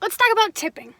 Let's talk about tipping.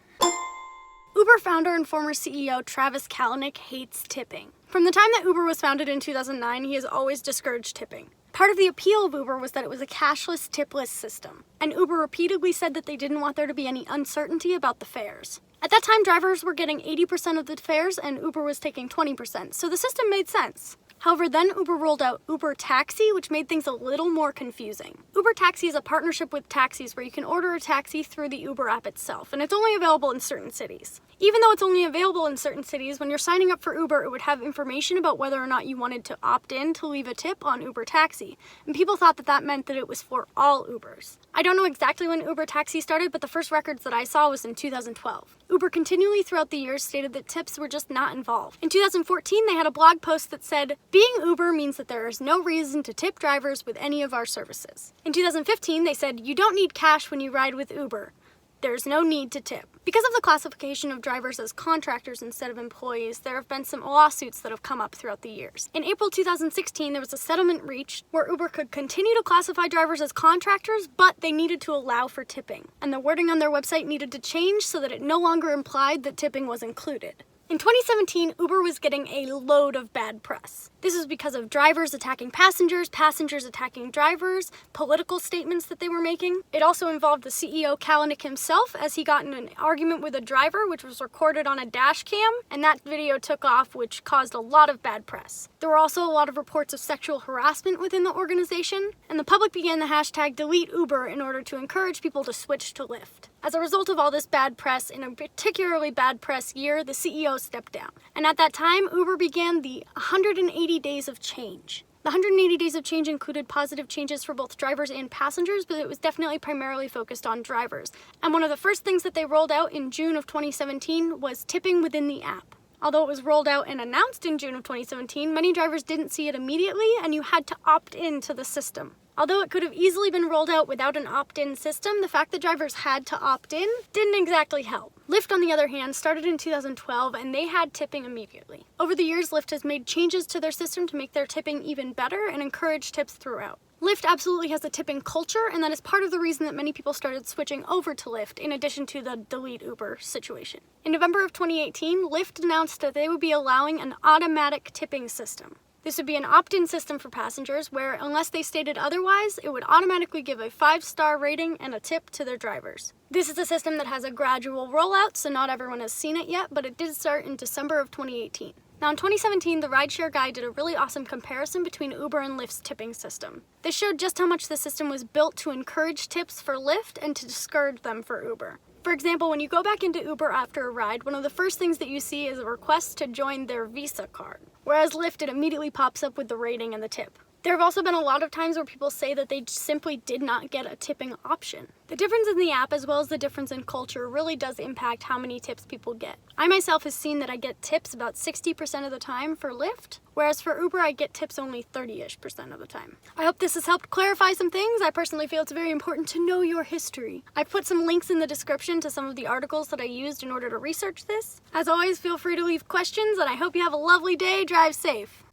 Uber founder and former CEO Travis Kalanick hates tipping. From the time that Uber was founded in 2009, he has always discouraged tipping. Part of the appeal of Uber was that it was a cashless, tipless system, and Uber repeatedly said that they didn't want there to be any uncertainty about the fares. At that time, drivers were getting 80% of the fares and Uber was taking 20%, so the system made sense. However, then Uber rolled out Uber Taxi, which made things a little more confusing. Uber Taxi is a partnership with taxis where you can order a taxi through the Uber app itself, and it's only available in certain cities. Even though it's only available in certain cities, when you're signing up for Uber, it would have information about whether or not you wanted to opt in to leave a tip on Uber Taxi, and people thought that that meant that it was for all Ubers. I don't know exactly when Uber Taxi started, but the first records that I saw was in 2012. Uber continually throughout the years stated that tips were just not involved. In 2014, they had a blog post that said, "Being Uber means that there is no reason to tip drivers with any of our services." In 2015, they said, "You don't need cash when you ride with Uber. There's no need to tip." Because of the classification of drivers as contractors instead of employees, there have been some lawsuits that have come up throughout the years. In April 2016, there was a settlement reached where Uber could continue to classify drivers as contractors, but they needed to allow for tipping. And the wording on their website needed to change so that it no longer implied that tipping was included. In 2017, Uber was getting a load of bad press. This was because of drivers attacking passengers, passengers attacking drivers, political statements that they were making. It also involved the CEO Kalanick himself, as he got in an argument with a driver, which was recorded on a dash cam, and that video took off, which caused a lot of bad press. There were also a lot of reports of sexual harassment within the organization, and the public began the hashtag #DeleteUber in order to encourage people to switch to Lyft. As a result of all this bad press, in a particularly bad press year, the CEO stepped down. And at that time, Uber began the 180 days of change. The 180 days of change included positive changes for both drivers and passengers, but it was definitely primarily focused on drivers. And one of the first things that they rolled out in June of 2017 was tipping within the app. Although it was rolled out and announced in June of 2017, many drivers didn't see it immediately, and you had to opt in to the system. Although it could have easily been rolled out without an opt-in system, the fact that drivers had to opt in didn't exactly help. Lyft, on the other hand, started in 2012 and they had tipping immediately. Over the years, Lyft has made changes to their system to make their tipping even better and encourage tips throughout. Lyft absolutely has a tipping culture, and that is part of the reason that many people started switching over to Lyft, in addition to the delete Uber situation. In November of 2018, Lyft announced that they would be allowing an automatic tipping system. This would be an opt-in system for passengers where, unless they stated otherwise, it would automatically give a 5-star rating and a tip to their drivers. This is a system that has a gradual rollout, so not everyone has seen it yet, but it did start in December of 2018. Now in 2017, the Rideshare Guy did a really awesome comparison between Uber and Lyft's tipping system. This showed just how much the system was built to encourage tips for Lyft and to discourage them for Uber. For example, when you go back into Uber after a ride, one of the first things that you see is a request to join their Visa card. Whereas Lyft, it immediately pops up with the rating and the tip. There have also been a lot of times where people say that they simply did not get a tipping option. The difference in the app, as well as the difference in culture, really does impact how many tips people get. I myself have seen that I get tips about 60% of the time for Lyft, whereas for Uber I get tips only 30-ish% of the time. I hope this has helped clarify some things. I personally feel it's very important to know your history. I've put some links in the description to some of the articles that I used in order to research this. As always, feel free to leave questions, and I hope you have a lovely day. Drive safe.